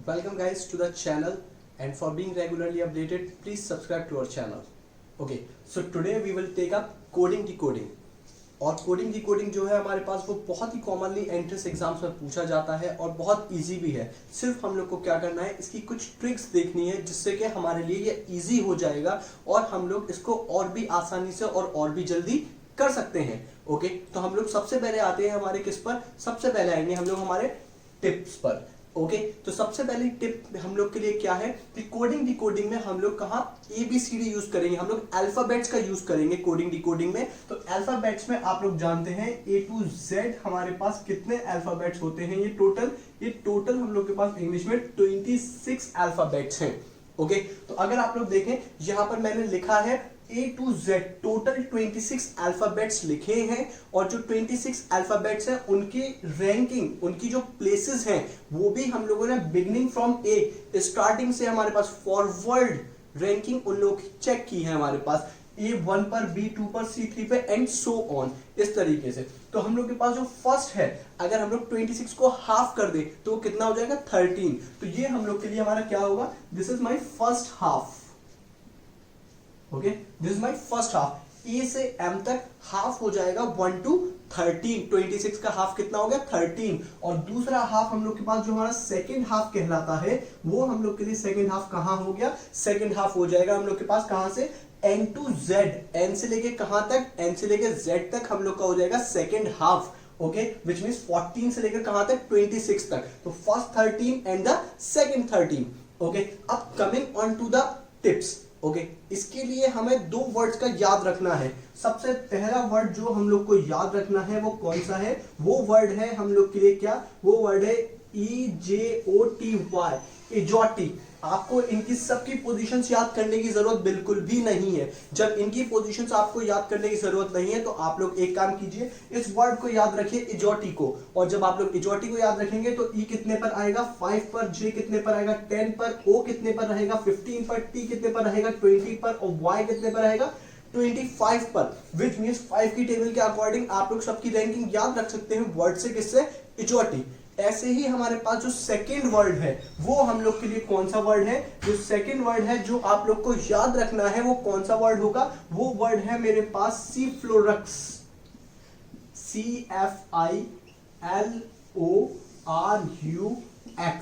Welcome guys to the channel, and for being regularly updated please subscribe to our channel. Okay, so today we will take up coding decoding. और coding decoding जो है हमारे पास वो बहुत ही commonly entrance exams में पूछा जाता है और बहुत इजी भी है। सिर्फ हम लोग को क्या करना है, इसकी कुछ ट्रिक्स देखनी है जिससे कि हमारे लिए ये इजी हो जाएगा और हम लोग इसको और भी आसानी से और भी जल्दी कर सकते हैं। ओके, तो हम लोग सबसे पहले आते हैं हमारे किस पर, सबसे पहले आएंगे हम लोग हमारे टिप्स पर। ओके, तो सबसे पहली टिप हम लोग के लिए क्या है कि कोडिंग डिकोडिंग में हम लोग कहाँ ABCD यूज करेंगे, हम लोग अल्फाबेट्स का यूज करेंगे कोडिंग डिकोडिंग में। तो अल्फाबेट्स में आप लोग जानते हैं A to Z हमारे पास कितने अल्फाबेट्स होते हैं, ये टोटल हम लोग के पास इंग्लिश में 26 अल्फाबेट्स हैं। ओके, तो अगर आप लोग देखें यहाँ पर मैंने लिखा है A to Z total 26 alphabets लिखे हैं और जो 26 अल्फाबेट्स हैं उनकी रैंकिंग, उनकी जो प्लेसेस हैं वो भी हम लोगों ने बिगनिंग फ्रॉम A स्टार्टिंग से हमारे पास फॉरवर्ड रैंकिंग उन लोगों की चेक की है हमारे पास, A1 पर, B2 पर, C3 पे एंड सो ऑन, इस तरीके से। तो हम लोग के पास जो फर्स्ट है, अगर हम लोग 26 को हाफ कर दे तो कितना हो जाएगा 13। तो ये हम लोग के लिए हमारा क्या होगा, this is my first half. Okay, this is my first half. A से एम तक हाफ हो जाएगा 1 to 13। 26 का हाफ कितना हो गया 13। और दूसरा हाफ हम लोग के पास जो हमारा सेकेंड हाफ कहलाता है वो हम लोग के लिए सेकेंड हाफ कहां हो गया, सेकेंड हाफ हो जाएगा हम लोग के पास कहां से, N to Z, N से लेके कहां तक, N से लेके Z तक हम लोग का हो जाएगा second half. Okay, which means 14 से लेकर कहां तक 26 तक। तो first 13 and the second 13। Okay, अब coming on to the tips. Okay, इसके लिए हमें दो वर्ड्स का याद रखना है। सबसे पहला वर्ड जो हम लोग को याद रखना है वो कौन सा है, वो वर्ड है हम लोग के लिए क्या, वो वर्ड है EJOTY, इजोटी। आपको इनकी सबकी पोजीशंस याद करने की जरूरत बिल्कुल भी नहीं है। जब इनकी पोजीशंस आपको याद करने की जरूरत नहीं है तो आप लोग एक काम कीजिए, इस वर्ड को याद रखिए इजोटी को। और जब आप लोग इजोटी को याद रखेंगे तो E कितने पर आएगा 5 पर, J कितने पर आएगा 10 पर, O कितने पर रहेगा 15 पर, T कितने पर रहेगा 20 पर और Y कितने पर रहेगा 25 पर। विच मीन्स 5 की टेबल के अकॉर्डिंग आप लोग सबकी रैंकिंग याद रख सकते हैं वर्ड से, किससे, इजोटी। ऐसे ही हमारे पास जो सेकेंड वर्ड है वो हम लोग के लिए कौन सा वर्ड है, जो सेकेंड वर्ड है जो आप लोग को याद रखना है वो कौन सा वर्ड होगा, वो वर्ड है मेरे पास सीफ्लोरक्स, CFILORUX,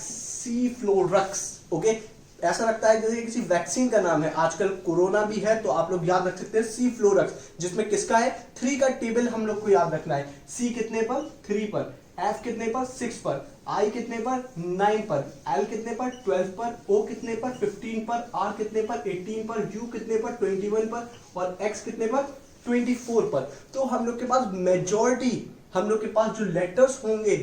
सीफ्लोरक्स। ओके, ऐसा लगता है जैसे किसी वैक्सीन का नाम है, आजकल कोरोना भी है तो आप लोग याद रख सकते हैं सीफ्लोरक्स, जिसमें किसका है 3 का टेबल हम लोग को याद रखना है। C कितने पर 3 पर, F कितने पर 6 पर, I कितने पर 9 पर, L कितने पर 12 पर, O कितने पर 15 पर, R कितने पर 18 पर, U कितने पर 21 पर और X कितने पर 24 पर। तो हम लोग के पास मेजॉरिटी, हम लोग के पास जो लेटर्स होंगे,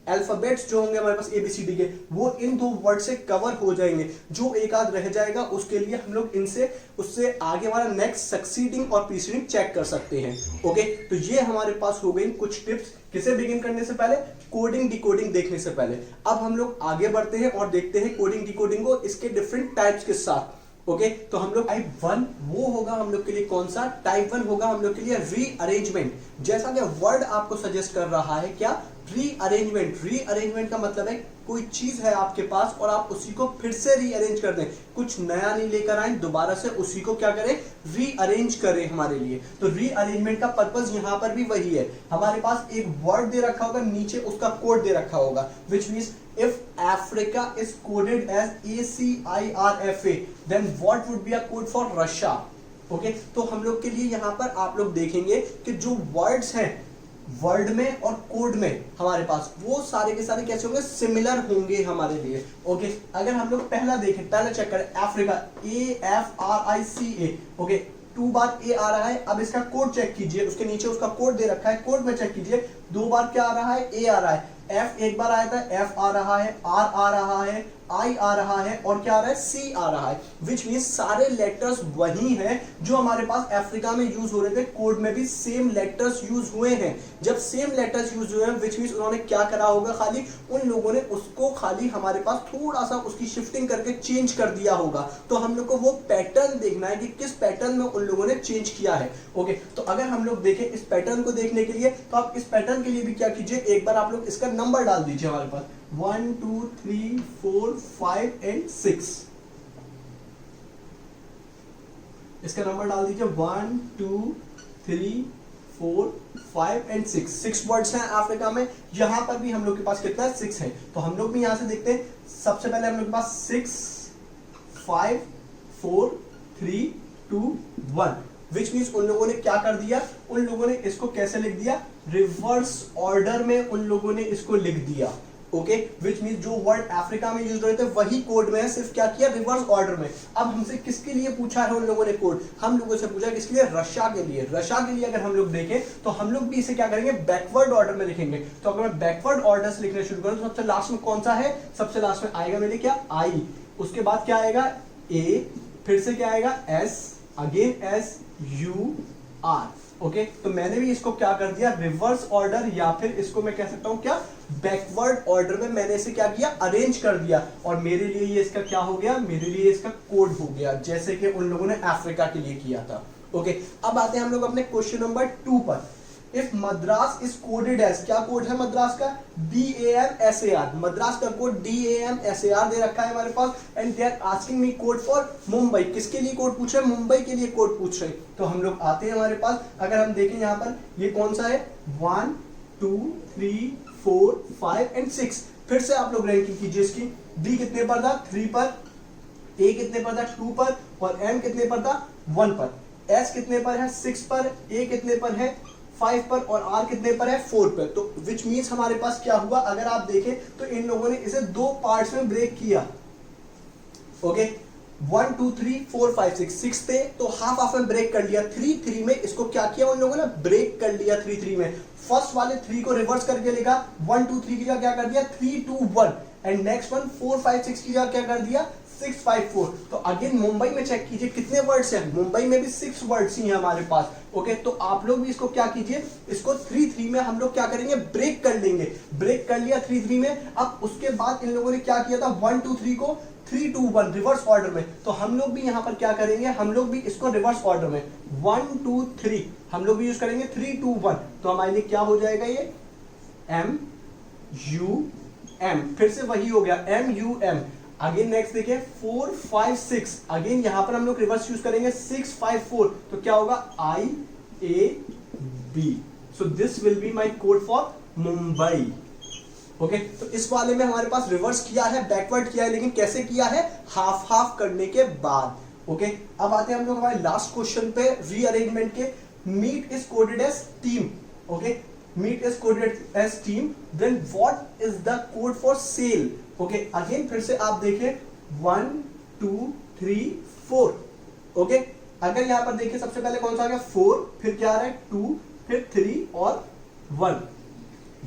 अल्फाबेट्स जो होंगे हमारे पास ABCD के, वो इन दो वर्ड से कवर हो जाएंगे। जो एक आध रह जाएगा उसके लिए हम लोग इनसे उससे आगे वाला नेक्स्ट सक्सीडिंग और प्रीसीडिंग चेक कर सकते हैं। ओके, तो ये हमारे पास हो गई कुछ टिप्स, किसे बिगिन करने से पहले, कोडिंग डिकोडिंग देखने से पहले। अब हम लोग आगे बढ़ते हैं और देखते हैं कोडिंग डिकोडिंग को इसके डिफरेंट टाइप्स के साथ। ओके, तो हम लोग टाइप 1 वो होगा हम लोग के लिए कौन सा, टाइप 1 होगा हम लोग के लिए रीअरेंजमेंट। जैसा कि वर्ड आपको सजेस्ट कर रहा है क्या, रीअरेंजमेंट। रीअरेंजमेंट का मतलब है कोई चीज है आपके पास और आप उसी को फिर से रीअरेंज कर दें, कुछ नया नहीं लेकर आए, दोबारा से उसी को क्या करें, रीअरेंज करें हमारे लिए। तो रीअरेंजमेंट का पर्पस यहाँ पर भी वही है। हमारे पास एक वर्ड दे रखा होगा, नीचे उसका कोड दे रखा होगा, which means if Africa is coded as ACIRFA then what would be a code for Russia। Okay, तो हम लोग के लिए यहाँ पर आप लोग देखेंगे कि जो वर्ड्स हैं वर्ड में और कोड में हमारे पास वो सारे के सारे कैसे होंगे, सिमिलर होंगे हमारे लिए। ओके, अगर हम लोग पहला देखें, पहला चेक करें Africa, AFRICA। Okay, 2 bar A आ रहा है, अब इसका कोड चेक कीजिए, उसके नीचे उसका कोड दे रखा है, कोड में चेक कीजिए 2 बार क्या आ रहा है, A आ रहा है। F एक बार आया था, F आ रहा है, R आ रहा है, I आ रहा है और क्या आ रहा है, C आ रहा है। विच मीन्स सारे लेटर्स वही हैं जो हमारे पास अफ्रीका में यूज हो रहे थे, कोड में भी सेम लेटर्स यूज हुए हैं। जब सेम लेटर्स यूज हुए हैं विच मीन्स उन्होंने क्या करा होगा, खाली उन लोगों ने उसको खाली हमारे पास थोड़ा सा उसकी शिफ्टिंग करके चेंज कर दिया होगा। तो हम लोग को वो पैटर्न देखना है कि किस पैटर्न में उन लोगों ने चेंज किया है। ओके, तो अगर हम लोग देखें इस पैटर्न को देखने के लिए तो आप इस पैटर्न के लिए भी क्या कीजिए, एक बार आप लोग इसका नंबर डाल दीजिए हमारे पास। 1 2 3 4 5 एंड 6। इसका नंबर डाल दीजिए 1 2 3 4 5 एंड 6। 6 वर्ड्स हैं अफ्रीका में। यहां पर भी हम लोग के पास कितना है, 6 है। तो हम लोग भी यहां से देखते हैं। सबसे पहले हम लोग के पास 6 5 4 3 2 1, विच मीन्स उन लोगों ने क्या कर दिया, उन लोगों ने इसको कैसे लिख दिया, रिवर्स ऑर्डर में उन लोगों ने इसको लिख दिया। ओके, विच मीन्स जो वर्ड अफ्रीका में यूज होते थे वही कोड में है, सिर्फ क्या किया, रिवर्स ऑर्डर में। अब हमसे किसके लिए पूछा है उन लोगों ने कोड, हम लोगों से पूछा किसके लिए, रशिया के लिए। रशिया के लिए अगर हम लोग देखें तो हम लोग भी इसे क्या करेंगे, बैकवर्ड ऑर्डर में लिखेंगे। तो अगर मैं बैकवर्ड ऑर्डर से लिखना शुरू करूं तो सबसे लास्ट में कौन सा है, सबसे लास्ट में आएगा मेरे क्या, आई, उसके बाद क्या आएगा, ए, फिर से क्या आएगा, S, again S, U, R. Okay, तो मैंने भी इसको क्या कर दिया, रिवर्स ऑर्डर, या फिर इसको मैं कह सकता हूं क्या, बैकवर्ड ऑर्डर में मैंने इसे क्या किया, अरेंज कर दिया। और मेरे लिए ये इसका क्या हो गया, मेरे लिए इसका कोड हो गया, जैसे कि उन लोगों ने अफ्रीका के लिए किया था। ओके, अब आते हैं हम लोग अपने क्वेश्चन नंबर 2 पर। If Madras is coded as, क्या कोड है मद्रास का, DAMSAR। मद्रास का कोड DAMSAR दे रखा है हमारे पास। And they are asking me code for Mumbai. किसके लिए कोड पूछ रहे हैं, मुंबई के लिए कोड पूछ रहे हैं। तो हम लोग आते हैं हमारे पास, अगर हम देखें यहाँ पर ये कौन सा है, 1 2 3 4 5 एंड 6। फिर से आप लोग रैंकिंग कीजिए इसकी। D कितने पर था, 3 पर, A कितने पर था, 2 पर, और M कितने पर था, 1 पर, S कितने पर है, 6 पर, A कितने पर है, 5 पर, और R कितने पर है, 4 पर। तो विच मीन्स हमारे पास क्या हुआ, अगर आप देखें तो इन लोगों ने इसे 2 पार्ट्स में ब्रेक किया। ओके, 1 2 3 4 5 6, 6 थे तो हाफ में ब्रेक कर लिया। 3 3 में इसको क्या किया उन लोगों ने, ब्रेक कर लिया। 3 3 में फर्स्ट वाले 3 को रिवर्स करके लिखा, 1 2 3 की जगह क्या कर दिया, 3 2 1, एंड नेक्स्ट वन 4 5 6 की जगह क्या कर दिया, 6 5 4। तो अगेन मुंबई में चेक कीजिए कितने वर्ड्स हैं, मुंबई में भी 6 वर्ड्स ही हैं हमारे पास। ओके, तो आप लोग भी इसको क्या कीजिए, इसको 3 3 में हम लोग क्या करेंगे, ब्रेक कर लेंगे। ब्रेक कर लिया 3 3 में। अब उसके बाद इन लोगों ने क्या किया था, 1 2 3 को 3 2 1 रिवर्स ऑर्डर में। तो हम लोग भी यहां पर क्या करेंगे, हम लोग भी इसको रिवर्स ऑर्डर में 1 2 3 हम लोग भी यूज करेंगे 3 2 1। तो हमारे लिए क्या हो जाएगा, ये M U M, फिर से वही हो गया M U M। Again next देखिए 4 5 6, अगेन यहां पर हम लोग रिवर्स यूज करेंगे 6 5 4। तो क्या होगा, I A B। So this will be my code for Mumbai. Okay, तो इस वाले में हमारे पास रिवर्स किया है, बैकवर्ड किया है, लेकिन कैसे किया है, हाफ हाफ करने के बाद। ओके, अब आते हैं हम लोग हमारे लास्ट क्वेश्चन पे, रीअरेंजमेंट के। Meet is coded as team. Okay, meet is coded as team, then what is the code for sale. Okay, again फिर से आप देखें 1 2 3 4। ओके, अगर यहां पर देखिए सबसे पहले कौन सा आ गया, 4, फिर क्या आ रहा है, 2, फिर 3 और 1,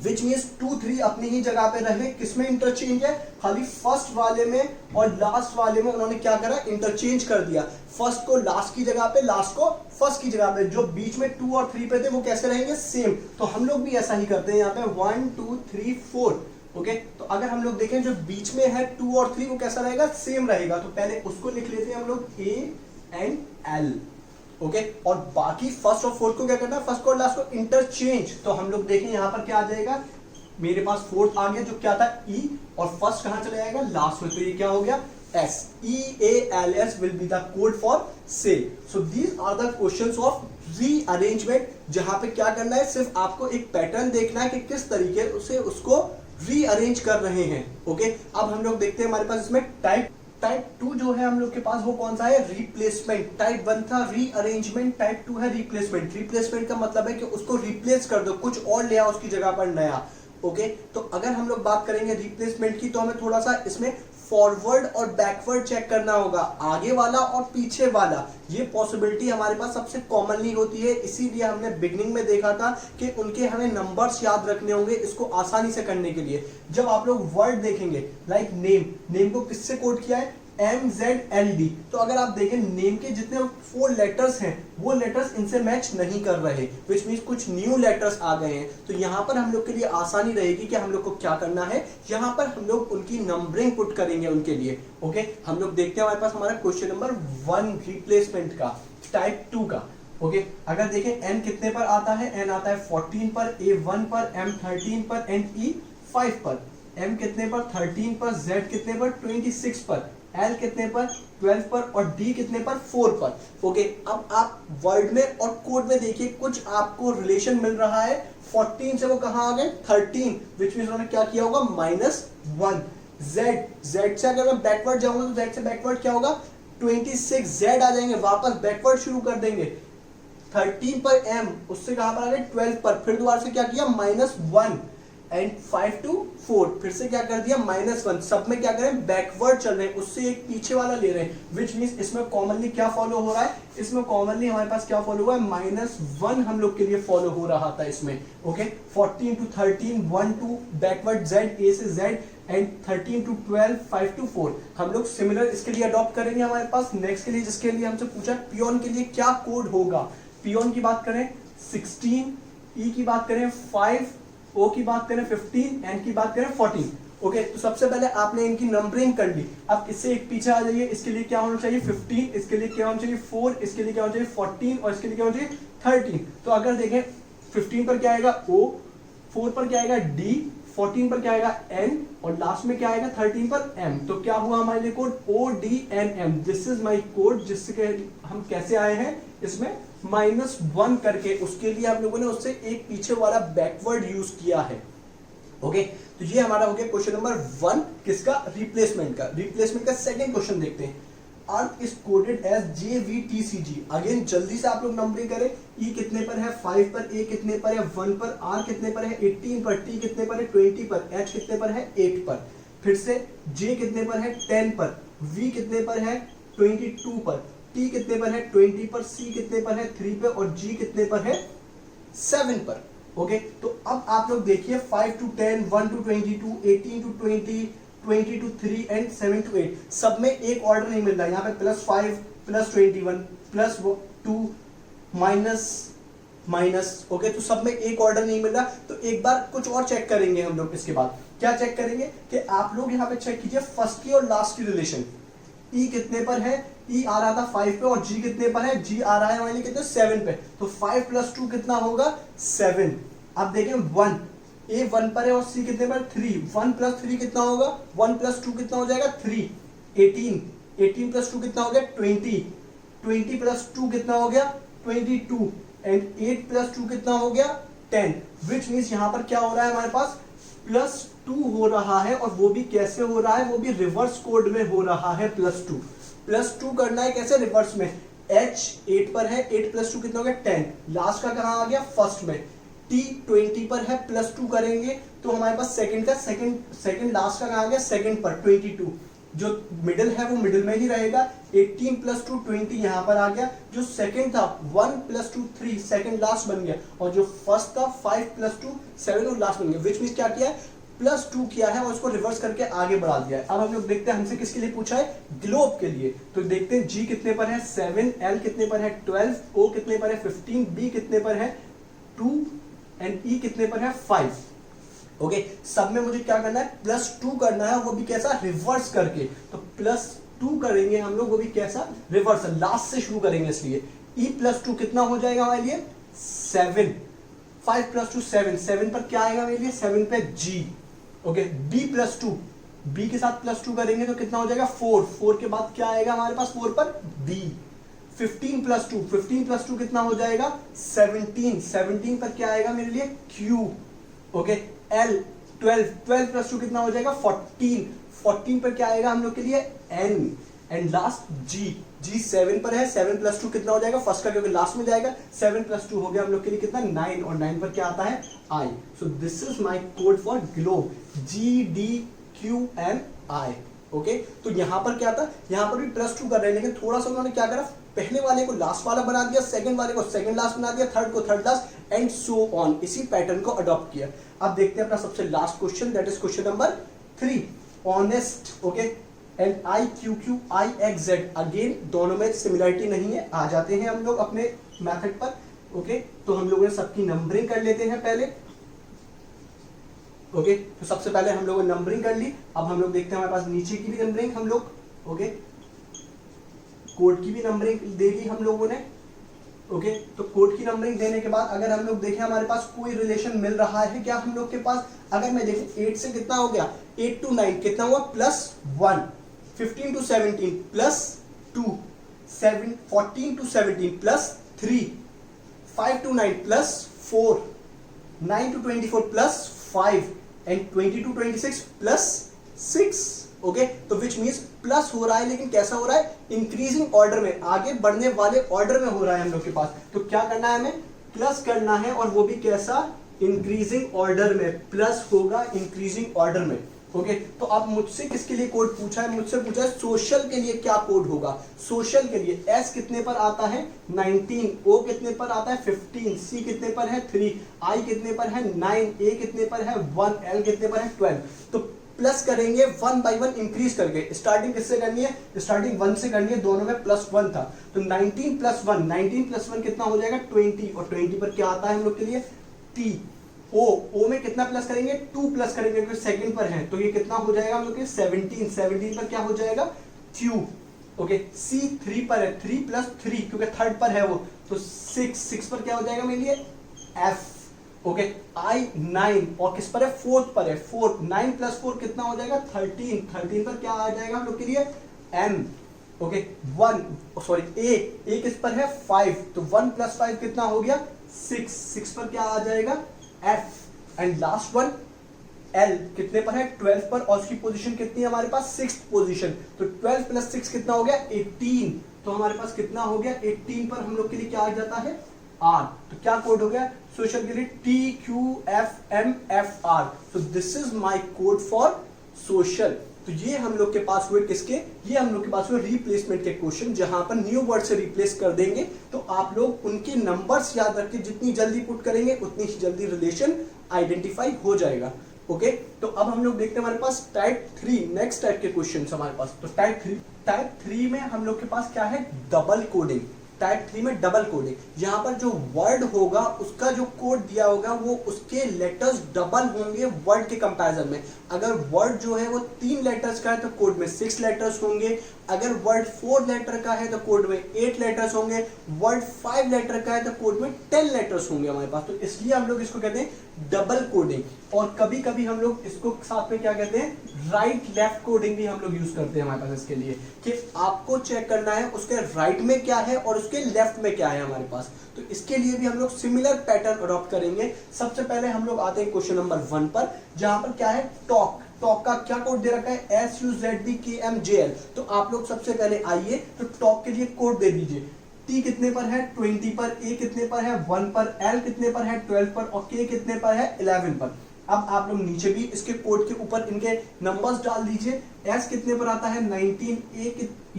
विच मीन्स 2 3 अपनी ही जगह पे रहे। किसमें इंटरचेंज है, खाली फर्स्ट वाले में और लास्ट वाले में उन्होंने क्या करा, इंटरचेंज कर दिया। फर्स्ट को लास्ट की जगह पे, लास्ट को फर्स्ट की जगह पे। जो बीच में 2 और 3 पे थे वो कैसे रहेंगे, सेम। तो हम लोग भी ऐसा ही करते हैं यहाँ पे 1 2 3 4। ओके, तो अगर हम लोग देखें जो बीच में है 2 और 3 वो कैसा रहेगा, सेम रहेगा। तो पहले उसको लिख लेते हैं हम लोग A एंड L। ओके, और बाकी फर्स्ट और फोर्थ को क्या करना है, फर्स्ट और लास्ट को इंटरचेंज। तो हम लोग देखें यहां पर क्या आ जाएगा, मेरे पास फोर्थ आ गया जो क्या था E, और फर्स्ट कहां चला जाएगा, लास्ट में। तो ये क्या हो गया, S, EALS will be the code for sale. So these are the questions of rearrangement, जहां पे क्या करना है, सिर्फ आपको एक पैटर्न देखना है कि किस तरीके से उसको रीअरेंज कर रहे हैं। ओके, अब हम लोग देखते हैं हमारे पास इसमें टाइप 2 जो है हम लोग के पास वो कौन सा है, रिप्लेसमेंट। टाइप 1 था रीअरेंजमेंट, टाइप 2 है रिप्लेसमेंट। रिप्लेसमेंट का मतलब है कि उसको रिप्लेस कर दो, कुछ और ले आओ उसकी जगह पर नया। ओके, तो अगर हम लोग बात करेंगे रिप्लेसमेंट की, तो हमें थोड़ा सा इसमें फॉरवर्ड और बैकवर्ड चेक करना होगा, आगे वाला और पीछे वाला। ये पॉसिबिलिटी हमारे पास सबसे कॉमनली होती है, इसीलिए हमने बिगनिंग में देखा था कि उनके हमें नंबर्स याद रखने होंगे इसको आसानी से करने के लिए। जब आप लोग वर्ड देखेंगे लाइक नेम को किससे कोड किया है, MZLD। तो अगर आप देखें नेम के जितने 4 लेटर्स हैं वो लेटर्स इनसे मैच नहीं कर रहे, विच मीन्स कुछ न्यू लेटर्स आ गए हैं। तो यहाँ पर हम लोग के लिए आसानी रहेगी कि हम लोग को क्या करना है, यहाँ पर हम लोग उनकी नंबरिंग पुट करेंगे उनके लिए। ओके, हम लोग देखते हैं हमारे पास हमारा क्वेश्चन नंबर 1 रिप्लेसमेंट का, टाइप 2 का। ओके, अगर देखें N कितने पर आता है, N आता है 14 पर, A 1 पर, M 13 पर एंड E 5 पर। M कितने पर 13 पर, Z कितने पर 26 पर, L कितने पर 12 पर और D कितने पर 4 पर। ओके, अब आप वर्ड में और कोड में देखिए कुछ आपको रिलेशन मिल रहा है। 14 से वो कहाँ आ गए 13, विच मीन उन्होंने क्या किया होगा -1। Z से अगर मैं बैकवर्ड जाऊंगा तो Z से बैकवर्ड क्या होगा 26, Z आ जाएंगे, वापस बैकवर्ड शुरू कर देंगे। 13 पर M, उससे कहां पर आ गए 12 पर, फिर दोबारा से क्या किया -1 एंड 5 to 4, फिर से क्या कर दिया -1। सब में क्या करें बैकवर्ड चल रहे हैं, उससे एक पीछे वाला ले रहे हैं, विच मीन्स इसमें कॉमनली क्या फॉलो हो रहा है, इसमें कॉमनली हमारे पास क्या फॉलो हुआ है -1 हम लोग के लिए फॉलो हो रहा था इसमें। Okay, 14 to 13, 1 to backward Z, A से Z एंड 13 to 12, 5 to 4। हम लोग सिमिलर इसके लिए अडॉप्ट करेंगे हमारे पास नेक्स्ट के लिए, जिसके लिए हमसे पूछा पियोन के लिए क्या कोड होगा। पियोन की बात करें 16, ई की बात करें 5, ओ की बात करें 15, एन की बात करें 14। ओके, तो सबसे पहले आपने इनकी नंबरिंग कर ली। अब इससे एक पीछे आ जाइए, इसके लिए क्या होना चाहिए 15, इसके लिए क्या होना चाहिए 4, इसके लिए क्या होना चाहिए 14 और इसके लिए क्या होना चाहिए 13। तो अगर देखें 15 पर क्या आएगा O, 4 पर क्या आएगा D, 14 पर क्या आएगा N और लास्ट में क्या आएगा 13 पर M। तो क्या हुआ हमारे लिए code ODNM। This is my code, जिससे हम कैसे आए हैं इसमें -1 करके, उसके लिए आप लोगों ने उससे एक पीछे वाला बैकवर्ड यूज किया है। ओके, तो ये हमारा हो गया क्वेश्चन नंबर 1 किसका रिप्लेसमेंट का। रिप्लेसमेंट का सेकंड क्वेश्चन देखते हैं। Earth is coded as JVTCG। Again जल्दी से आप लोग नंबरिंग करें। E कितने पर है 5 पर, A कितने पर है 1 पर, R कितने पर है 18 पर, T कितने पर है 20 पर, H कितने पर है 8 पर, फिर से J कितने पर है 10 पर, V कितने पर है 22 पर, T कितने पर है 20 पर, C कितने पर है 3 पर और G कितने पर है 7 पर। ओके, तो अब आप लोग देखिए 5 to 10, 1 to 22, 18 to 20, 20 to 3 and 7 to 8। सब में एक ऑर्डर नहीं मिल रहा है। यहाँ पे +5, +21, +2, माइनस। ओके, तो सब में एक ऑर्डर नहीं मिल रहा। तो एक बार कुछ और चेक करेंगे हम लोग। इसके बाद क्या चेक करेंगे कि आप लोग यहाँ पे चेक कीजिए फर्स्ट की और लास्ट की रिलेशन। E कितने पर है, E आ रहा था 5 पे और G कितने पर है, G आ रहा है हमारे लिए कितने 7 पे। तो 5 + 2 कितना होगा 7। अब देखें 1, A 1 पर है और C कितने पर 3, 1 + 3 कितना होगा 1 + 2 कितना हो जाएगा 3, 18, 18 + 2 कितना हो गया 20, 20 + 2 कितना हो गया 22 एंड 8 + 2 कितना हो गया 10। विच मीन्स यहाँ पर क्या हो रहा है हमारे पास +2 हो रहा है और वो भी कैसे हो रहा है, वो भी रिवर्स कोड में हो रहा है। +2 करना है कैसे रिवर्स में। H 8 पर है, 8 + 2 कितना हो गया 10, लास्ट का कहाँ आ गया फर्स्ट में। T 20 पर है, +2 करेंगे तो हमारे पास सेकंड का सेकंड लास्ट का कहाँ आ गया सेकंड पर 22। जो मिडिल है वो मिडिल में ही रहेगा। 18 + 2 20 यहाँ पर आ गया। जो सेकंड था 1 + 2 3 सेकंड लास्ट बन गया और जो फर्स्ट था 5 + 2 7 और लास्ट बन गया। विच मीन्स क्या किया है +2 किया है और उसको रिवर्स करके आगे बढ़ा दिया है। अब हम लोग देखते हैं हमसे किसके लिए पूछा है ग्लोब के लिए। तो देखते हैं G कितने पर है 7, L कितने पर है 12, O कितने पर है 15, B कितने पर है 2 एंड E कितने पर है 5। ओके, सब में मुझे क्या करना है +2 करना है, वो भी कैसा रिवर्स करके। तो +2 करेंगे हम लोग, वो भी कैसा रिवर्स, लास्ट से शुरू करेंगे। इसलिए E + 2 कितना हो जाएगा हमारे लिए 7, 5 + 2 7, 7 पर क्या आएगा मेरे लिए 7 पे G। ओके, B + 2, B के साथ +2 करेंगे तो कितना हो जाएगा 4, 4 के बाद क्या आएगा हमारे पास 4 पर B। 15 + 2, 15 + 2 कितना हो जाएगा 17, 17 पर क्या आएगा मेरे लिए Q। ओके, L 12, 12 + 2 कितना हो जाएगा 14, 14 पर क्या आएगा हम लोग के लिए N and last G। G 7 पर है, 7 + 2 कितना हो जाएगा फर्स्ट का क्योंकि लास्ट में जाएगा, 7 + 2 हो गया हम लोग के लिए कितना 9 और 9 पर क्या आता है I। So this is my code for globe GDQNI। Okay, तो यहाँ पर क्या था, यहाँ पर भी +2 कर रहे हैं लेकिन थोड़ा सा उन्होंने क्या करा पहले वाले को लास्ट वाला बना दिया, सेकंड वाले को सेकंड लास्ट बना दिया, थर्ड को third last and so on. इसी पैटर्न को अडॉप्ट किया। अब देखते हैं अपना सबसे last question, that is question number 3 honest. Okay, and IQQIXZ again दोनों में सिमिलरिटी नहीं है। आ जाते हैं हम लोग अपने मेथड पर। ओके, तो हम लोगों ने सबकी नंबरिंग कर लेते हैं पहले। ओके, तो सबसे पहले हम लोगों ने नंबरिंग कर ली। अब हम लोग देखते हैं हमारे पास नीचे की भी नंबरिंग हम लोग, ओके, कोड की भी नंबरिंग दे दी हम लोगों ने। ओके तो कोड की नंबरिंग देने के बाद अगर हम लोग देखें हमारे पास कोई रिलेशन मिल रहा है क्या हम लोग के पास, अगर मैं देखूं 8 से कितना हो गया, 8 to 9 कितना हुआ +1, 15 to 17 +2, 14 to 17 +3, 5 to 9 +4, 9 to 24 +5 and 20 to 26 +6। Okay तो विच मीन्स प्लस हो रहा है, लेकिन कैसा हो रहा है, इंक्रीजिंग ऑर्डर में, आगे बढ़ने वाले ऑर्डर में हो रहा है हम लोग के पास। तो क्या करना है, हमें प्लस करना है, और वो भी कैसा, इंक्रीजिंग ऑर्डर में, प्लस होगा इंक्रीजिंग ऑर्डर में। ओके तो अब मुझसे किसके लिए कोड पूछा है, मुझसे पूछा है सोशल के लिए क्या कोड होगा। सोशल के लिए एस कितने पर आता है 19, ओ कितने पर आता है 15, सी कितने पर है 3, आई कितने पर है 9, ए कितने पर है 1, एल कितने पर है 12। तो प्लस करेंगे 1 by 1 इंक्रीज करके। स्टार्टिंग किससे करनी है, स्टार्टिंग 1 से करनी है, दोनों में +1 था। तो 19 + 1, 19 + 1 कितना हो जाएगा 20, और 20 पर क्या आता है हम लोग के लिए टी। ओ में कितना प्लस करेंगे 2 प्लस करेंगे क्योंकि सेकंड पर है, तो ये कितना हो जाएगा हम लोग के 17, 17 पर क्या हो जाएगा क्यू। ओके सी 3 पर है, 3 + 3 क्योंकि थर्ड पर है वो, तो 6 पर क्या हो जाएगा मेरे लिए एफ। ओके आई 9 और किस पर है, फोर्थ पर है, 4, 9 + 4 कितना हो जाएगा 13, 13 पर क्या आ जाएगा हम लोग के लिए एम। ओके 1 सॉरी ए किस पर है 5, तो 1 + 5 कितना हो गया 6 पर क्या आ जाएगा F. And last one L कितने पर है 12 पर, और उसकी पोजीशन कितनी है हमारे पास 6th पोजीशन। तो 12 + 6 कितना हो गया 18, तो हमारे पास कितना हो गया 18 पर हम लोग के लिए क्या आ जाता है आर। तो क्या कोड हो गया सोशल के लिए TQFMFR। So this is my code for social. तो ये हम लोग के पास हुए किसके, ये हम लोग के पास हुए रिप्लेसमेंट के क्वेश्चन, जहां पर न्यू वर्ड से रिप्लेस कर देंगे। तो आप लोग उनके नंबर्स याद रख के जितनी जल्दी पुट करेंगे उतनी ही जल्दी रिलेशन आइडेंटिफाई हो जाएगा। ओके तो अब हम लोग देखते हैं हमारे पास टाइप 3, नेक्स्ट टाइप के क्वेश्चन हमारे पास। तो टाइप 3 में हम लोग के पास क्या है डबल कोडिंग। टाइप 3 में डबल कोडिंग, यहाँ पर जो वर्ड होगा उसका जो कोड दिया होगा वो उसके लेटर्स डबल होंगे वर्ड के कंपैरिजन में। अगर वर्ड जो है वो 3 लेटर्स का है तो कोड में 6 लेटर्स होंगे, अगर वर्ड 4 लेटर का है तो कोड में 8 लेटर्स होंगे, वर्ड 5 लेटर का है तो कोड में 10 लेटर्स होंगे हमारे पास। तो इसलिए हम लोग इसको कहते हैं डबल कोडिंग। और कभी कभी हम लोग इसको साथ में क्या कहते हैं राइट लेफ्ट कोडिंग भी हम लोग यूज करते हैं हमारे पास इसके लिए, कि आपको चेक करना है उसके राइट में क्या है और उसके लेफ्ट में क्या है हमारे पास। तो इसके लिए भी हम लोग सिमिलर पैटर्न अडॉप्ट करेंगे। सबसे पहले हम लोग आते हैं क्वेश्चन नंबर 1 पर, जहां पर क्या है टॉक का क्या कोड दे रखा है SUZBKMJL। तो आप लोग सबसे पहले आइए तो टॉक के लिए कोड दे दीजिए। T कितने पर है 20 पर, A कितने पर है 1 पर, L कितने पर है 12 पर, और K कितने पर है 11 पर। अब आप लोग नीचे भी इसके कोड के ऊपर इनके नंबर्स डाल दीजिए। S कितने पर आता है 19,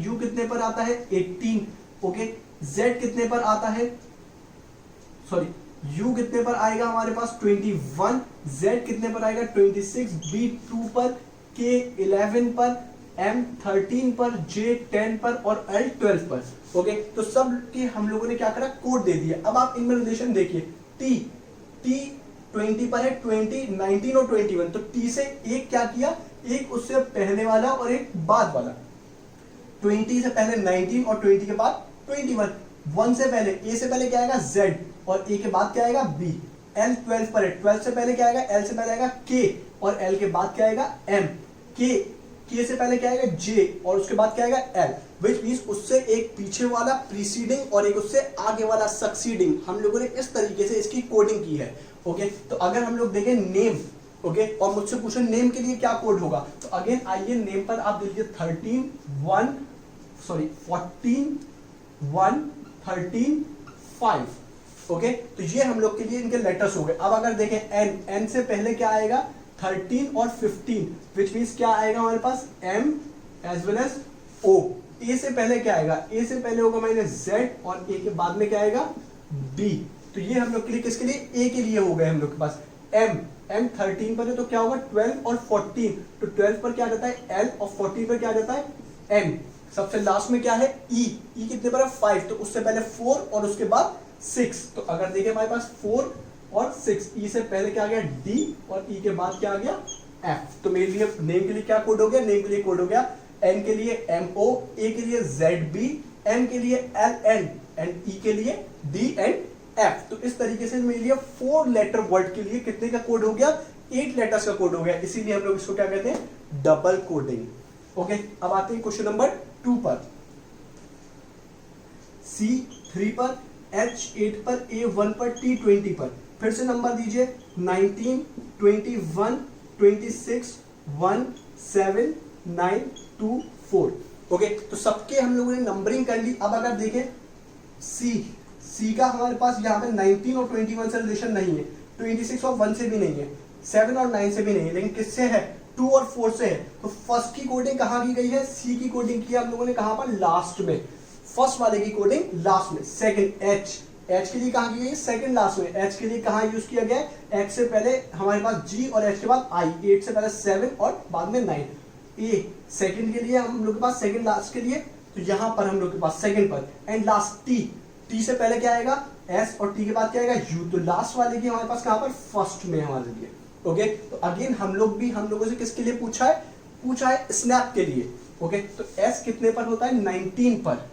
U कितने पर आता है 18, ओके Z कितने पर आता है, सॉरी U कितने पर आएगा हमारे पास 21, Z कितने पर आएगा 26, B 2 पर, K 11 पर, M 13 पर, J 10 पर और L 12 पर। ओके तो सब के हम लोगों ने क्या करा कोड दे दिया। अब आप इनमें रिलेशन देखिए, T 20 पर है, 20, 19 और 21। तो T से एक क्या किया, एक उससे पहले वाला और एक बाद वाला। 20 से पहले 19 और 20 के बाद 21। 1 से पहले A से पहले क्या आएगा Z, और A के बाद क्या आएगा B। L 12 पर है, 12 से पहले क्या आएगा, L से पहले आएगा K, और L के बाद क्या आएगा M। K से पहले क्या आएगा J, और उसके बाद क्या आएगा L। विच मीन्स उससे एक पीछे वाला प्रीसीडिंग और एक उससे आगे वाला सक्सीडिंग। हम लोगों ने इस तरीके से इसकी कोडिंग की है। ओके तो अगर हम लोग देखें नेम, ओके और मुझसे पूछे नेम के लिए क्या कोड होगा, तो अगेन आइए नेम पर आप दे दीजिए 14, 1, 13, 5। ओके तो ये हम लोग के लिए इनके लेटर्स हो गए। अब अगर देखें n से पहले क्या आएगा 13 और 15, विच मीन्स क्या आएगा हमारे पास M as well as O। A से पहले क्या आएगा, A से पहले होगा -Z, और A के बाद में क्या आएगा B। तो ये हम लोग के लिए किसके लिए, A के लिए हो गए हम लोग के पास। M 13 पर है तो क्या होगा 12 और 14, तो 12 पर क्या आ जाता है L, और 14 पर क्या आ जाता है M। सबसे लास्ट में क्या है E कितने पर है 5, तो उससे पहले 4 और उसके बाद 6। तो अगर देखें हमारे पास 4 और 6, E से पहले क्या आ गया D, और E के बाद क्या आ गया F। तो मेरे लिए नेम के लिए क्या कोड हो गया, नेम के लिए कोड हो गया N के लिए MO, A के लिए ZB, M के लिए LN एंड E के लिए D एंड F। तो इस तरीके से मेरे लिए 4 लेटर वर्ड के लिए कितने का कोड हो गया, 8 लेटर्स का कोड हो गया, इसीलिए हम लोग इसको क्या कहते हैं, डबल कोडिंग। ओके, अब आते हैं क्वेश्चन नंबर 2 पर। C3 पर, H8 पर, A1 पर, T20 पर। फिर से नंबर दीजिए 19, 21, 26, 1, 7, 9, 2, 4। ओके, तो सबके हम लोगों ने नंबरिंग कर ली। अब अगर देखें सी का हमारे पास यहाँ पे 19 और 21 से रिलेशन नहीं है, 26 और 1 से भी नहीं है, 7 और 9 से भी नहीं है, लेकिन किससे है, 2 और 4 से है। तो फर्स्ट की कोडिंग कहाँ की गई है, सी की कोडिंग की हम लोगों ने कहाँ पर, लास्ट में। फर्स्ट वाले की कोडिंग लास्ट में। सेकंड एच के लिए कहाँ की गई है, सेकंड लास्ट में। एच के लिए कहाँ यूज किया गया है, एच से पहले हमारे पास जी और एच के बाद आई, 8 से पहले 7 और बाद में 9। ए सेकंड के लिए हम लोग के पास, सेकंड लास्ट के लिए, तो यहां पर हम लोग के पास सेकंड पर। एंड लास्ट टी से पहले क्या आएगा, एस, और टी के बाद क्या आएगा, यू। तो लास्ट वाले की हमारे पास कहां पर, फर्स्ट में हमारे लिए। ओके, तो अगेन हम लोगों से किसके लिए पूछा है स्नैप के लिए। ओके, तो एस कितने पर होता है, 19 पर।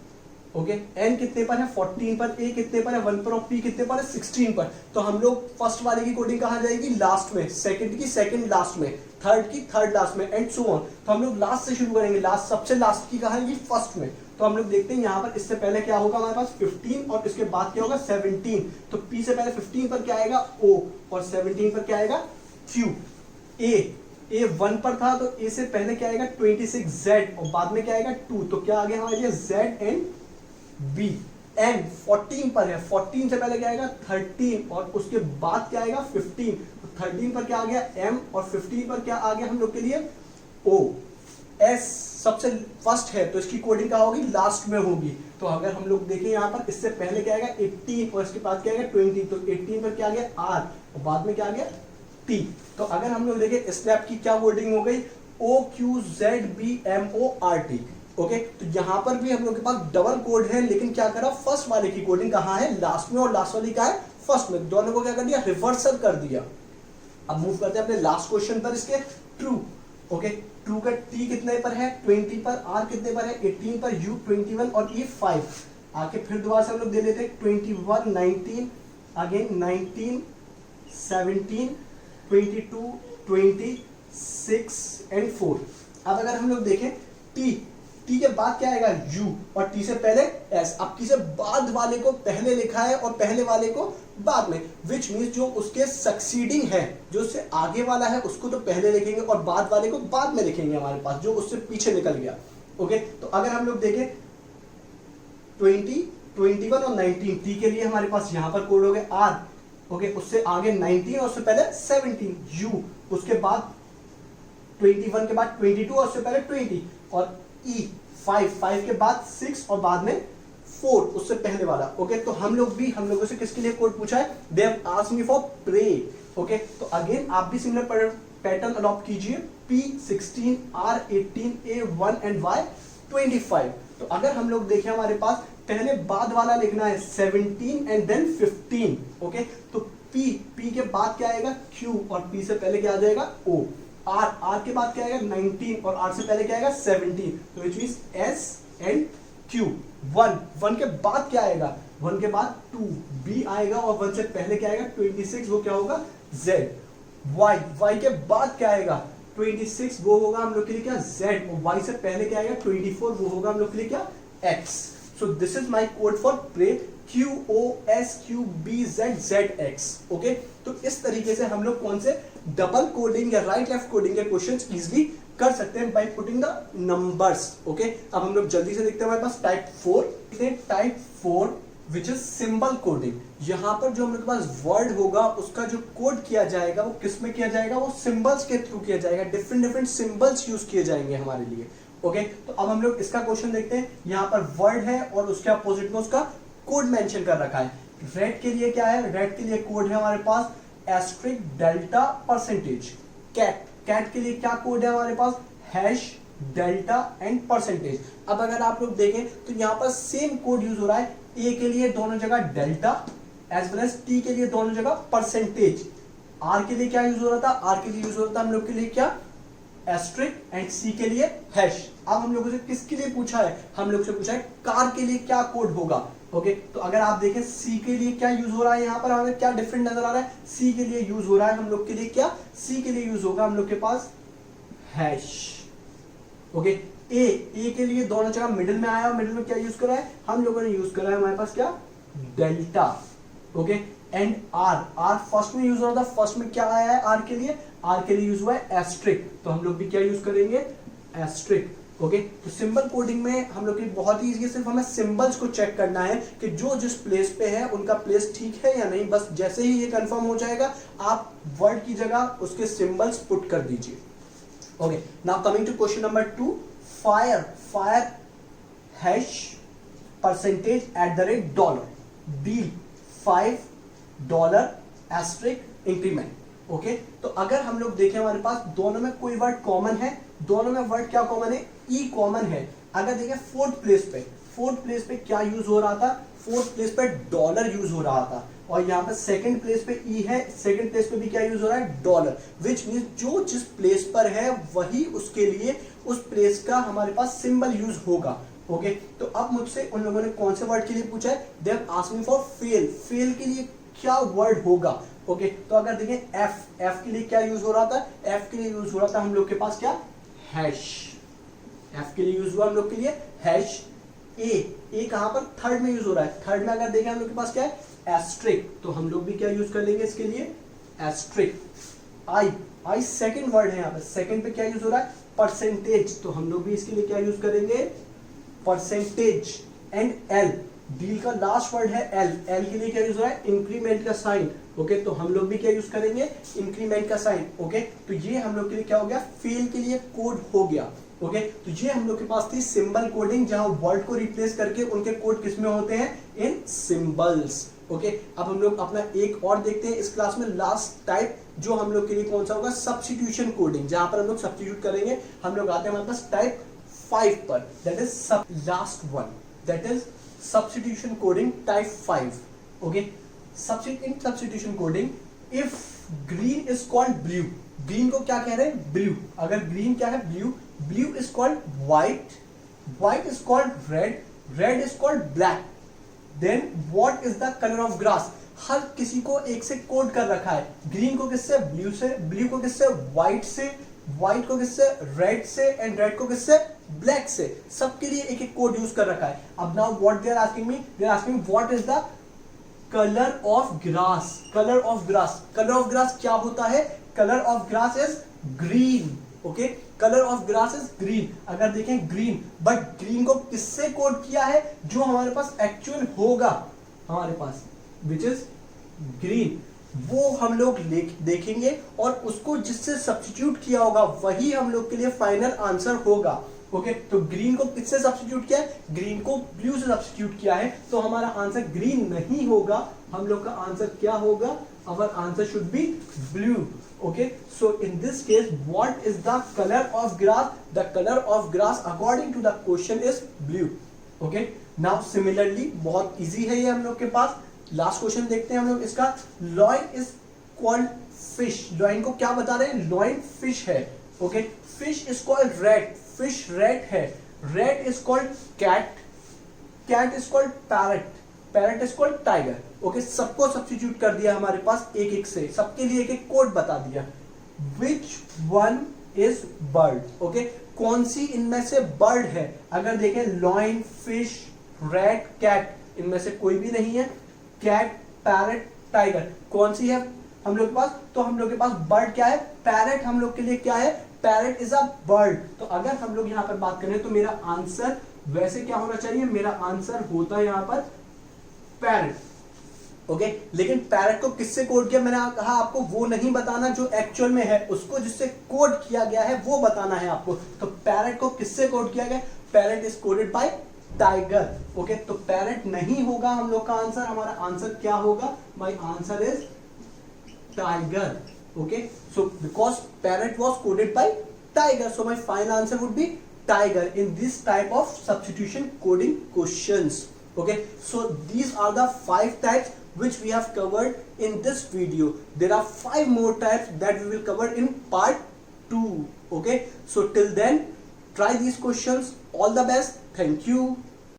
ओके, एन कितने पर है, 14 पर। ए कितने पर है, 1 पर। और पी कितने पर है, 16 पर। तो हम लोग फर्स्ट वाले की कोडिंग कहाँ जाएगी, लास्ट में। सेकंड की सेकंड लास्ट में, थर्ड की थर्ड लास्ट में, एंड सो ऑन। तो हम लोग लास्ट से शुरू करेंगे, लास्ट सबसे लास्ट की कहाँ है, फर्स्ट में। तो हम लोग देखते हैं यहाँ पर, इससे पहले क्या होगा हमारे पास 15 और इसके बाद क्या होगा 17। तो पी से पहले 15 पर क्या आएगा, ओ, और 17 पर क्या आएगा, क्यू। ए 1 पर था, तो ए से पहले क्या आएगा 26 जेड, और बाद में क्या आएगा 2। तो क्या आ गया हमारे लिए, जेड एंड बी। एन 14 पर है, 14 से पहले क्या आएगा 13, और उसके बाद क्या आएगा 15। तो 13 पर क्या आ गया एम, और 15 पर क्या आ गया हम लोग के लिए ओ। एस सबसे फर्स्ट है, तो इसकी कोडिंग क्या होगी, लास्ट में होगी। तो अगर हम लोग देखें यहाँ पर, इससे पहले क्या आएगा 18, और इसके बाद क्या आएगा 20। तो 18 पर क्या आ गया आर, और बाद में क्या आ गया टी। तो अगर हम लोग देखें स्नैप की क्या कोडिंग हो गई, O Q Z B M O R T. Okay, तो यहां पर भी हम लोग के पास डबल कोड है, लेकिन क्या करा, फर्स्ट वाले की कोडिंग कहां है, लास्ट में, और लास्ट वाली का है फर्स्ट में। दोनों को क्या कर दिया, रिवर्सल कर दिया। अब मूव करते हैं अपने लास्ट क्वेश्चन पर, इसके ट्रू। ओके, ट्रू का टी कितने पर है, 20 पर। आर कितने पर है, 18 पर। यू 21 और ई 5। आके फिर दोबारा से हम लोग दे लेते हैं 21, 19, अगेन 19, 17, 22, 26 एंड 4। अब अगर हम लोग देखें टी के बाद क्या आएगा यू, और टी से पहले एस। अब टी से बाद वाले को पहले लिखा है और पहले वाले को बाद में, विच मीन्स जो उसके सक्सीडिंग है, जो उससे आगे वाला है उसको तो पहले लिखेंगे और बाद वाले को बाद में लिखेंगे हमारे पास, जो उससे पीछे निकल गया। ओके, तो अगर हम लोग देखें 20, 21 और 19, टी के लिए हमारे पास यहां पर कोड हो गए आर। ओके, उससे आगे 19 और उससे पहले 17, यू, उसके बाद 21 के बाद 22 और उससे पहले 20, और ई 5 के बाद 6 और बाद में 4, उससे पहले वाला। ओके, तो हम लोगों से किसके लिए कोड पूछा है, they have asked me for pray. Okay, तो अगेन आप भी सिमिलर पैटर्न अडॉप्ट कीजिए, P16, R18, A1 and Y25। तो अगर हम लोग देखें हमारे पास पहले बाद वाला लिखना है 17 एंड देन 15। ओके, तो P के बाद क्या आएगा Q, और P से पहले क्या आ जाएगा O। R के बाद क्या आएगा 19, और R से पहले क्या आएगा 17। तो which means S and Q। 1 के बाद क्या आएगा, 1 के बाद 2, B आएगा, और 1 से पहले क्या आएगा 26, वो क्या होगा Z। Y के बाद क्या आएगा 26, वो होगा हम लोग के लिए क्या Z, और Y से पहले क्या आएगा 24, वो होगा हम लोग के लिए क्या X। So this is my code for pray, QOSQBZZX। Okay, तो इस तरीके से हम लोग कौन से डबल कोडिंग या राइट लेफ्ट कोडिंग के क्वेश्चंस इजीली कर सकते हैं by putting the numbers. Okay, अब हम लोग जल्दी से देखते हैं हमारे पास type 4 which is symbol coding. यहाँ पर जो हम लोग के पास वर्ड होगा उसका जो कोड किया जाएगा वो किस में किया जाएगा, वो सिंबल्स के थ्रू किया जाएगा। डिफरेंट सिंबल्स यूज किए जाएंगे हमारे लिए। ओके, तो अब हम लोग इसका क्वेश्चन देखते हैं। यहाँ पर वर्ड है और उसके अपोजिट में उसका कोड मेंशन कर रखा है। रेड के लिए क्या है, रेड के लिए कोड है हमारे पास एस्ट्रिक डेल्टा परसेंटेज। कैट के लिए क्या कोड है हमारे पास, हैश डेल्टा एंड परसेंटेज। अब अगर आप लोग देखें तो यहाँ पर सेम कोड यूज हो रहा है। ए के लिए दोनों जगह delta as well as T के लिए दोनों जगह परसेंटेज। आर के लिए क्या यूज हो रहा था, आर के लिए यूज हो रहा था हम लोग के लिए क्या एस्ट्रिक, एंड सी के लिए हैश। अब हम लोगों से किसके लिए पूछा है, हम लोग से पूछा है कार के लिए क्या कोड होगा। ओके तो अगर आप देखें सी के लिए क्या यूज हो रहा है, यहाँ पर हमें क्या डिफरेंट नजर आ रहा है, सी के लिए यूज हो रहा है हम लोग के लिए क्या, सी के लिए यूज होगा हम लोग के पास हैश। ओके ए के लिए दोनों जगह मिडिल में आया, मिडिल में क्या यूज करा है, हम लोगों ने यूज करा है हमारे पास क्या, delta. Okay and R first में यूज हो रहा था, फर्स्ट में क्या आया है आर के लिए यूज हुआ है एस्ट्रिक, तो हम लोग भी क्या यूज करेंगे, एस्ट्रिक। ओके तो सिंबल कोडिंग में हम लोग की बहुत ही इजी है, सिर्फ हमें सिंबल्स को चेक करना है कि जो जिस प्लेस पे है उनका प्लेस ठीक है या नहीं, बस जैसे ही ये कंफर्म हो जाएगा आप वर्ड की जगह उसके सिंबल्स पुट कर दीजिए। Okay now coming to question number 2, fire hash percentage at the rate dollar, deal $5 asterisk increment. Okay तो अगर हम लोग देखें हमारे पास दोनों में कोई वर्ड कॉमन है, दोनों में वर्ड क्या कॉमन है, ई कॉमन है। अगर देखें फोर्थ प्लेस पे क्या यूज हो रहा था, फोर्थ प्लेस पे डॉलर यूज हो रहा था, और यहाँ पे सेकंड प्लेस पे ई है, सेकंड प्लेस पे भी क्या यूज हो रहा है, डॉलर, विच मीन्स जो जिस प्लेस पर है वही उसके लिए उस प्लेस का हमारे पास सिंबल यूज होगा। ओके तो अब मुझसे उन लोगों ने कौन से वर्ड के लिए पूछा है, they have asked me for fail के लिए क्या वर्ड होगा। ओके तो अगर देखें एफ के लिए क्या यूज हो रहा था, एफ के लिए यूज हो रहा था हम लोग के पास क्या, हैश, एफ के लिए यूज हुआ हम लोग के लिए हैश। ए कहां पर, थर्ड में यूज हो रहा है, थर्ड में अगर देखें हम लोग के पास क्या है, एस्ट्रिक, तो हम लोग भी क्या यूज कर लेंगे इसके लिए, एस्ट्रिक। आई सेकंड वर्ड है, यहाँ पे सेकंड पे क्या यूज हो रहा है, परसेंटेज, तो हम लोग भी इसके लिए क्या यूज करेंगे, परसेंटेज। एंड एल, डील का लास्ट वर्ड है एल के लिए क्या यूज हो रहा है, इंक्रीमेंट का साइन। ओके तो हम लोग भी क्या यूज करेंगे, इंक्रीमेंट का साइन। ओके तो ये हम लोग के लिए क्या हो गया, फेल के लिए कोड हो गया। ओके तो ये हम लोग के पास थी सिंबल कोडिंग, जहां वर्ड को रिप्लेस करके उनके कोड किस में होते हैं, इन सिंबल्स। ओके अब हम लोग अपना एक और देखते हैं इस क्लास में, लास्ट टाइप जो हम लोग के लिए कौन सा होगा, सब्स्टिट्यूशन कोडिंग, जहां पर हम लोग सब्स्टिट्यूट करेंगे। हम लोग आते हैं हमारे पास टाइप 5 पर, that is last one, that is substitution coding type 5. okay in substitution coding, if green is called blue, green को क्या कह रहे हैं, blue, अगर green क्या है, blue is called white is called red is called black, then what is the color of grass, हर किसी को एक से कोड कर रखा है, ग्रीन को किससे, ब्लू से, ब्लू को किससे, व्हाइट से, व्हाइट को किससे, रेड से, एंड रेड को किससे, ब्लैक से, सबके लिए एक एक कोड यूज कर रखा है। अब now what they are asking me, they are asking what is the colour of grass, colour of grass क्या होता है, colour of grass is green. Okay colour of grass is green, अगर देखें green, but green को किससे code किया है, जो हमारे पास एक्चुअल होगा हमारे पास, विच इज ग्रीन, वो हम लोग देखेंगे, और उसको जिससे सब्स्टिट्यूट किया होगा वही हम लोग के लिए फाइनल आंसर होगा। ओके तो ग्रीन को किससे सब्स्टिट्यूट किया है, ग्रीन को ब्लू से सब्स्टिट्यूट किया है, तो हमारा आंसर ग्रीन नहीं होगा, हम लोग का आंसर क्या होगा, our answer should be blue. Okay so in this case what is the colour of grass, the colour of grass according to the question is blue. Okay now similarly बहुत easy है ये हम लोग के पास, last question देखते हैं हम लोग इसका, lion is called fish, lion को क्या बता रहे हैं, लॉइन फिश है। Okay fish is called red, fish red है, red is called cat, cat is called parrot, parrot is called tiger. Okay सबको सब्स्टिट्यूट कर दिया हमारे पास एक एक से, सबके लिए एक एक कोड बता दिया। Which one is bird, okay कौन सी इनमें से बर्ड है, अगर देखें लॉइन, फिश, रेड, कैट, इनमें से कोई भी नहीं है, कैट, पैरट, टाइगर, कौन सी है हम लोग के पास, तो हम लोग के पास बर्ड क्या है, पैरट हम लोग के लिए क्या है, पैरट इज अ बर्ड। तो अगर हम लोग यहाँ पर बात करें तो मेरा आंसर वैसे क्या होना चाहिए, मेरा आंसर होता है यहाँ पर पैरट। ओके लेकिन पैरट को किससे कोड किया, मैंने कहा आपको वो नहीं बताना जो एक्चुअल में है, उसको जिससे कोड किया गया है वो बताना है आपको। तो पैरट को किससे कोड किया गया, parrot is coded by Tiger. Okay तो पैरट नहीं होगा हम लोग का आंसर, हमारा आंसर क्या होगा, my answer is tiger. Okay so because parrot was coded by Tiger, so my final answer would be tiger in this type of substitution coding questions. Okay, so these are the 5 types which we have covered in this video. There are 5 more types that we will cover in part 2. Okay, so till then Try these questions. All the best. Thank you.